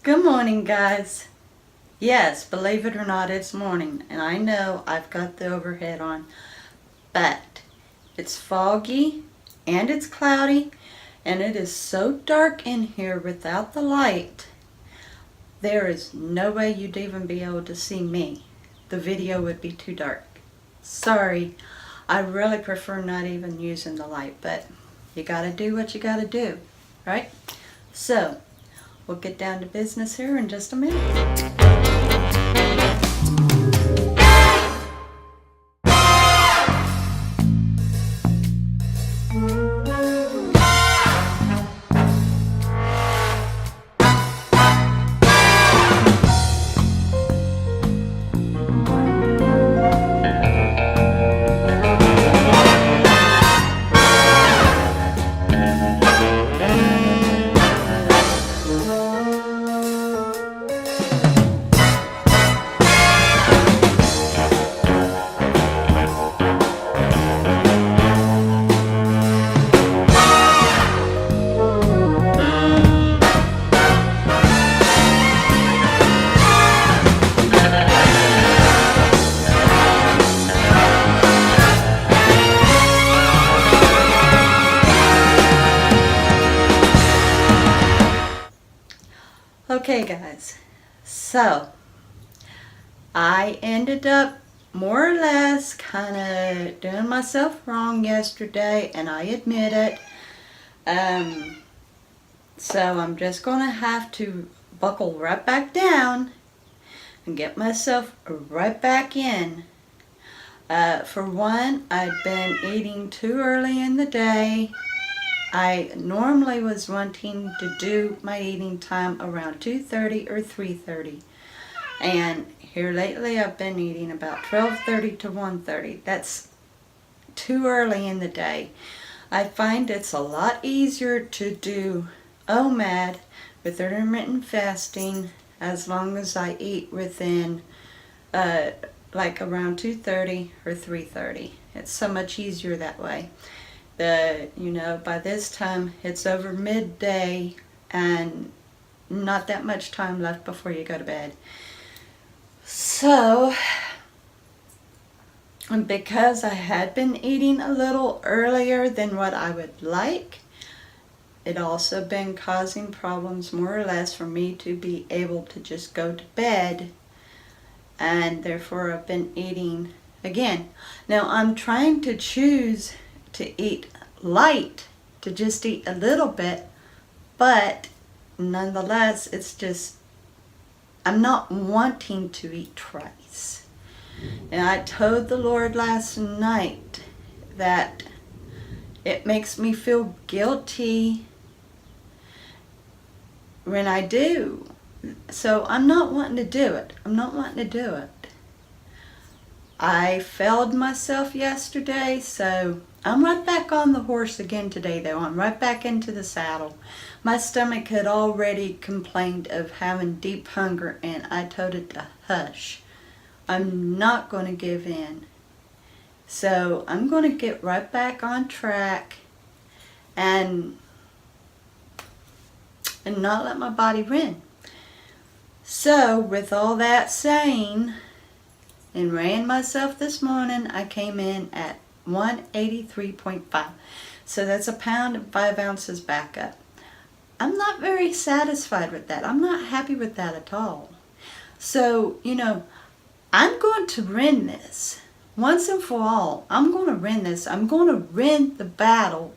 Good morning, guys. Yes, believe it or not, it's morning, and I know I've got the overhead on, but it's foggy and it's cloudy, and it is so dark in here without the light. There is no way you'd even be able to see me. The video would be too dark. Sorry, I really prefer not even using the light, but you gotta do what you gotta do, right? So, we'll get down to business here in just a minute. Okay, guys, so I ended up more or less kind of doing myself wrong yesterday, and I admit it. So I'm just going to have to buckle right back down and get myself right back in. For one, I'd been eating too early in the day. I normally was wanting to do my eating time around 2:30 or 3:30. And here lately I've been eating about 12:30 to 1:30. That's too early in the day. I find it's a lot easier to do OMAD with intermittent fasting as long as I eat within like around 2:30 or 3:30. It's so much easier that way. By this time it's over midday and not that much time left before you go to bed. So, because I had been eating a little earlier than what I would like, it also been causing problems more or less for me to be able to just go to bed, and therefore I've been eating again. Now I'm trying to choose to eat light, to just eat a little bit, but nonetheless it's just, I'm not wanting to eat twice. And I told the Lord last night that it makes me feel guilty when I do. So I'm not wanting to do it. I failed myself yesterday, so I'm right back on the horse again today, though. I'm right back into the saddle. My stomach had already complained of having deep hunger, and I told it to hush. I'm not going to give in. So I'm going to get right back on track and not let my body win. So with all that saying, and weighing myself this morning, I came in at 183.5. So that's 1 pound and 5 ounces back up. I'm not very satisfied with that. I'm not happy with that at all. So, I'm going to win this. Once and for all, I'm going to win this. I'm going to win the battle.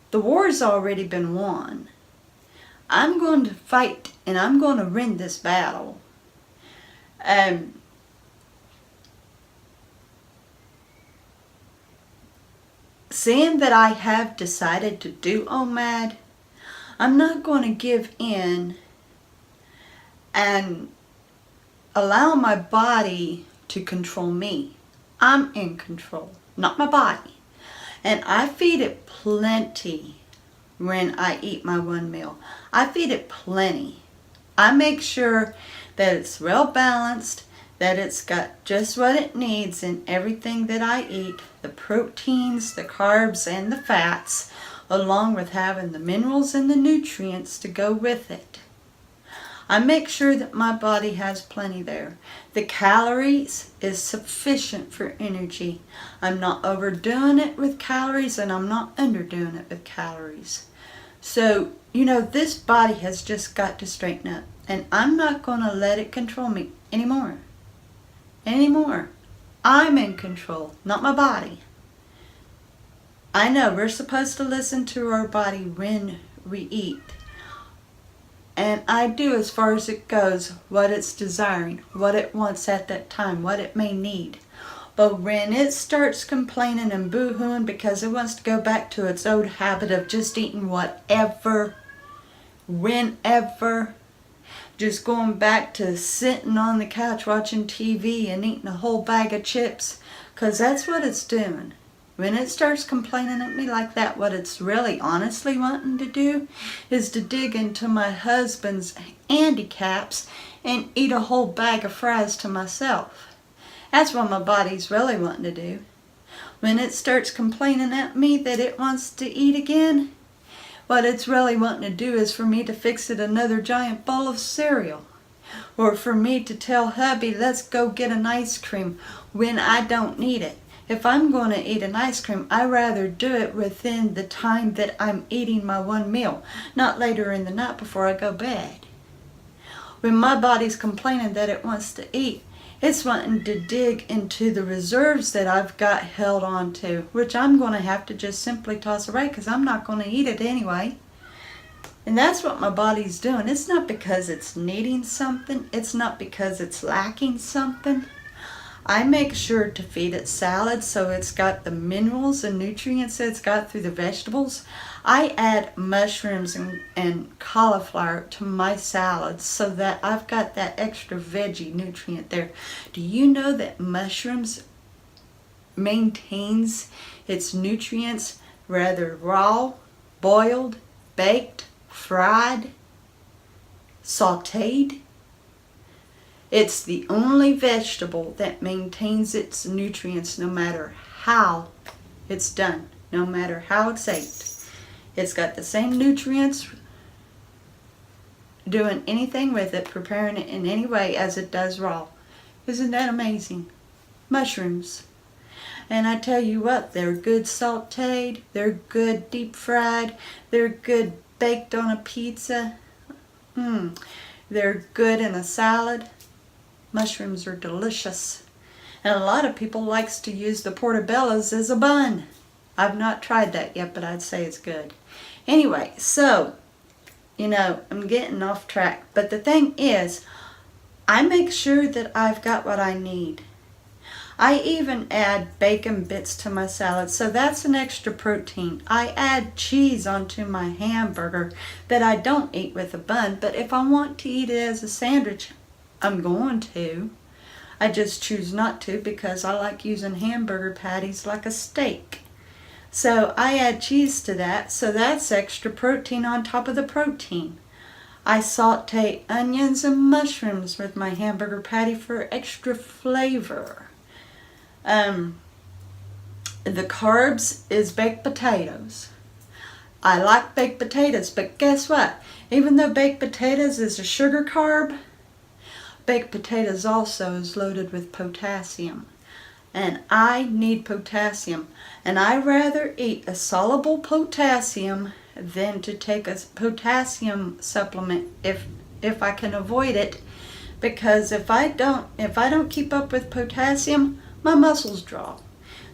The war's already been won. I'm going to fight, and I'm going to win this battle. Seeing that I have decided to do OMAD, I'm not going to give in and allow my body to control me. I'm in control, not my body. And I feed it plenty when I eat my one meal. I feed it plenty. I make sure that it's well balanced, that it's got just what it needs in everything that I eat, the proteins, the carbs, and the fats, along with having the minerals and the nutrients to go with it. I make sure that my body has plenty there. The calories is sufficient for energy. I'm not overdoing it with calories, and I'm not underdoing it with calories. So, this body has just got to straighten up. And I'm not going to let it control me anymore. I'm in control, not my body. I know we're supposed to listen to our body when we eat. And I do, as far as it goes, what it's desiring, what it wants at that time, what it may need. But when it starts complaining and boo-hooing because it wants to go back to its old habit of just eating whatever, whenever, just going back to sitting on the couch watching TV and eating a whole bag of chips, because that's what it's doing. When it starts complaining at me like that, what it's really honestly wanting to do is to dig into my husband's handicaps and eat a whole bag of fries to myself. That's what my body's really wanting to do. When it starts complaining at me that it wants to eat again, what it's really wanting to do is for me to fix it another giant bowl of cereal. Or for me to tell hubby, let's go get an ice cream when I don't need it. If I'm going to eat an ice cream, I'd rather do it within the time that I'm eating my one meal, not later in the night before I go to bed. When my body's complaining that it wants to eat, it's wanting to dig into the reserves that I've got held on to, which I'm going to have to just simply toss away because I'm not going to eat it anyway. And that's what my body's doing. It's not because it's needing something. It's not because it's lacking something. I make sure to feed it salad so it's got the minerals and nutrients that it's got through the vegetables. I add mushrooms and cauliflower to my salads so that I've got that extra veggie nutrient there. Do you know that mushrooms maintains its nutrients whether raw, boiled, baked, fried, sauteed? It's the only vegetable that maintains its nutrients no matter how it's done, no matter how it's ate. It's got the same nutrients doing anything with it, preparing it in any way as it does raw. Isn't that amazing? Mushrooms. And I tell you what, they're good sauteed, they're good deep fried, they're good baked on a pizza. They're good in a salad. Mushrooms are delicious. And a lot of people likes to use the portobellos as a bun. I've not tried that yet, but I'd say it's good. Anyway, so, I'm getting off track. But the thing is, I make sure that I've got what I need. I even add bacon bits to my salad, so that's an extra protein. I add cheese onto my hamburger that I don't eat with a bun, but if I want to eat it as a sandwich, I'm going to. I just choose not to because I like using hamburger patties like a steak. So I add cheese to that, so that's extra protein on top of the protein. I saute onions and mushrooms with my hamburger patty for extra flavor. The carbs is baked potatoes. I like baked potatoes, but guess what? Even though baked potatoes is a sugar carb, baked potatoes also is loaded with potassium. And I need potassium. And I'd rather eat a soluble potassium than to take a potassium supplement if I can avoid it. Because if I don't keep up with potassium, my muscles drop.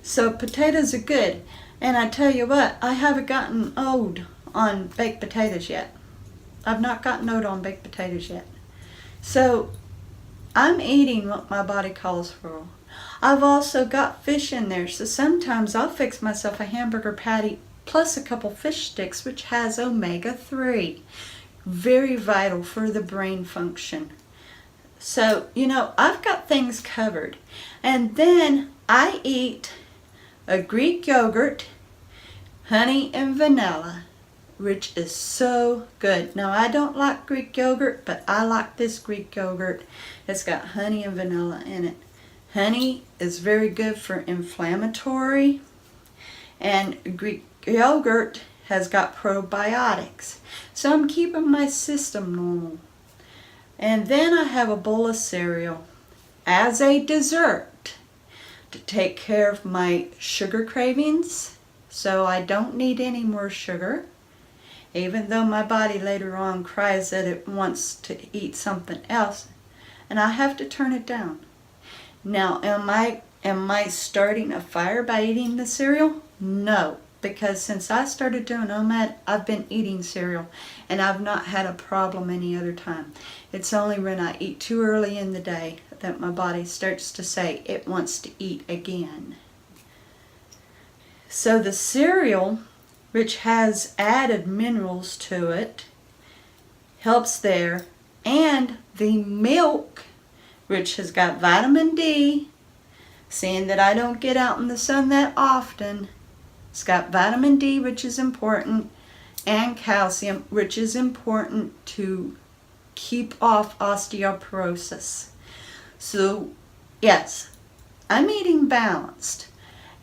So potatoes are good. And I tell you what, I haven't gotten old on baked potatoes yet. I've not gotten old on baked potatoes yet. So I'm eating what my body calls for. I've also got fish in there, so sometimes I'll fix myself a hamburger patty plus a couple fish sticks, which has omega-3. Very vital for the brain function. So, I've got things covered. And then I eat a Greek yogurt, honey and vanilla, which is so good. Now, I don't like Greek yogurt, but I like this Greek yogurt. It's got honey and vanilla in it. Honey is very good for inflammatory, and Greek yogurt has got probiotics. So I'm keeping my system normal. And then I have a bowl of cereal as a dessert to take care of my sugar cravings, so I don't need any more sugar, even though my body later on cries that it wants to eat something else, and I have to turn it down. Now, am I starting a fire by eating the cereal? No, because since I started doing OMAD, I've been eating cereal, and I've not had a problem any other time. It's only when I eat too early in the day that my body starts to say it wants to eat again. So the cereal, which has added minerals to it, helps there, and the milk, which has got vitamin D, seeing that I don't get out in the sun that often, it's got vitamin D, which is important, and calcium, which is important to keep off osteoporosis. So, yes, I'm eating balanced.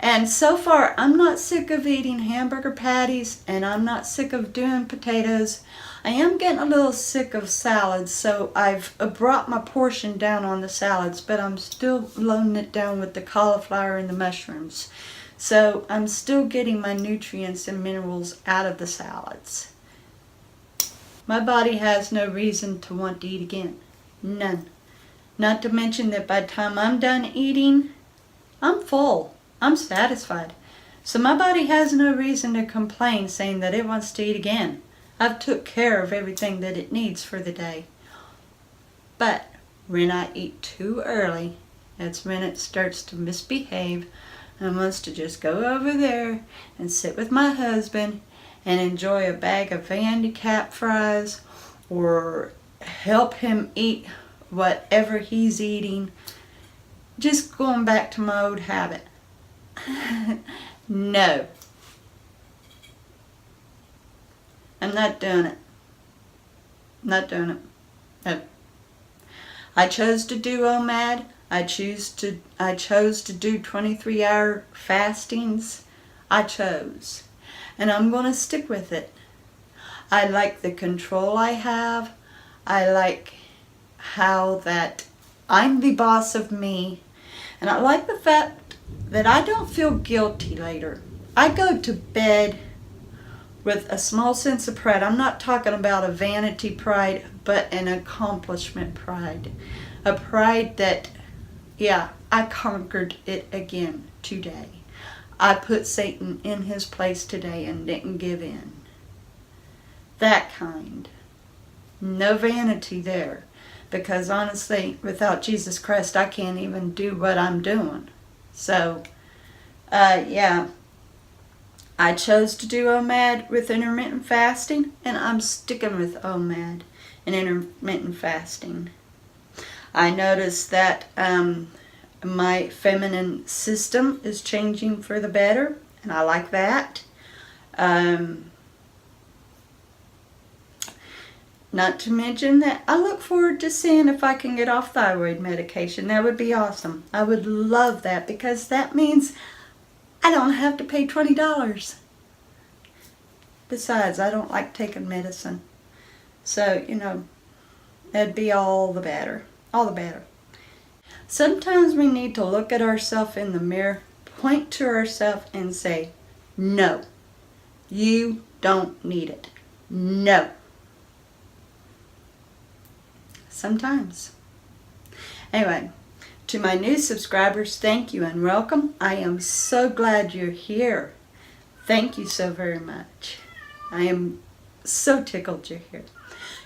And so far, I'm not sick of eating hamburger patties, and I'm not sick of doing potatoes. I am getting a little sick of salads, so I've brought my portion down on the salads, but I'm still loading it down with the cauliflower and the mushrooms. So I'm still getting my nutrients and minerals out of the salads. My body has no reason to want to eat again. None. Not to mention that by the time I'm done eating, I'm full. I'm satisfied. So my body has no reason to complain saying that it wants to eat again. I've took care of everything that it needs for the day. But when I eat too early, that's when it starts to misbehave and wants to just go over there and sit with my husband and enjoy a bag of Vandy Cap fries or help him eat whatever he's eating. Just going back to my old habit. No. I'm not doing it. Not doing it. No. I chose to do OMAD. I chose to do 23-hour fastings. I chose. And I'm going to stick with it. I like the control I have. I like how that I'm the boss of me. And I like the fact that I don't feel guilty later. I go to bed with a small sense of pride. I'm not talking about a vanity pride, but an accomplishment pride. A pride that, yeah, I conquered it again today. I put Satan in his place today and didn't give in. That kind. No vanity there. Because honestly, without Jesus Christ, I can't even do what I'm doing. So, yeah. I chose to do OMAD with intermittent fasting, and I'm sticking with OMAD and intermittent fasting. I noticed that my feminine system is changing for the better, and I like that. Not to mention that I look forward to seeing if I can get off thyroid medication. That would be awesome. I would love that, because that means I don't have to pay $20. Besides, I don't like taking medicine. So, that'd be all the better. All the better. Sometimes we need to look at ourselves in the mirror, point to ourselves and say, no, you don't need it. No. Sometimes. Anyway, to my new subscribers, thank you and welcome. I am so glad you're here. Thank you so very much. I am so tickled you're here.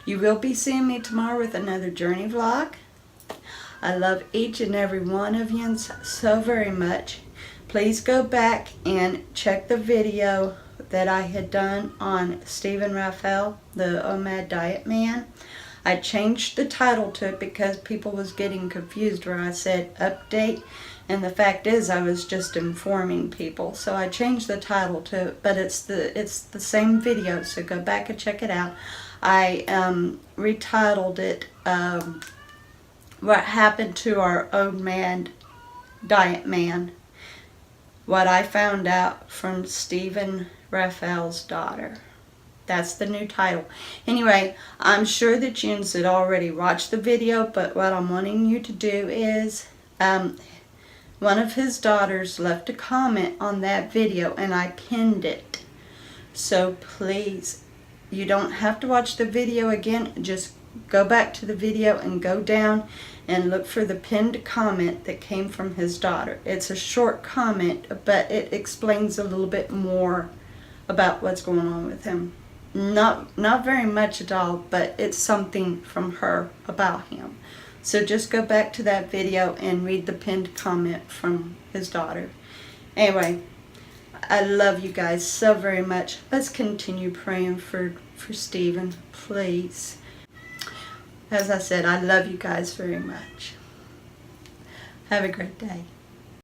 You will be seeing me tomorrow with another journey vlog. I love each and every one of you so very much. Please go back and check the video that I had done on Stephen Raphael, the OMAD Diet Man. I changed the title to it because people was getting confused where I said update, and the fact is I was just informing people. So I changed the title to it, but it's the same video, so go back and check it out. I retitled it What Happened to Our OMAD Diet Man. What I found out from Stephen Raphael's daughter. That's the new title. Anyway, I'm sure that you had already watched the video, but what I'm wanting you to do is, one of his daughters left a comment on that video and I pinned it. So please, you don't have to watch the video again. Just go back to the video and go down and look for the pinned comment that came from his daughter. It's a short comment, but it explains a little bit more about what's going on with him. Not very much at all, but it's something from her about him. So just go back to that video and read the pinned comment from his daughter. Anyway, I love you guys so very much. Let's continue praying for Stephen, please. As I said, I love you guys very much. Have a great day.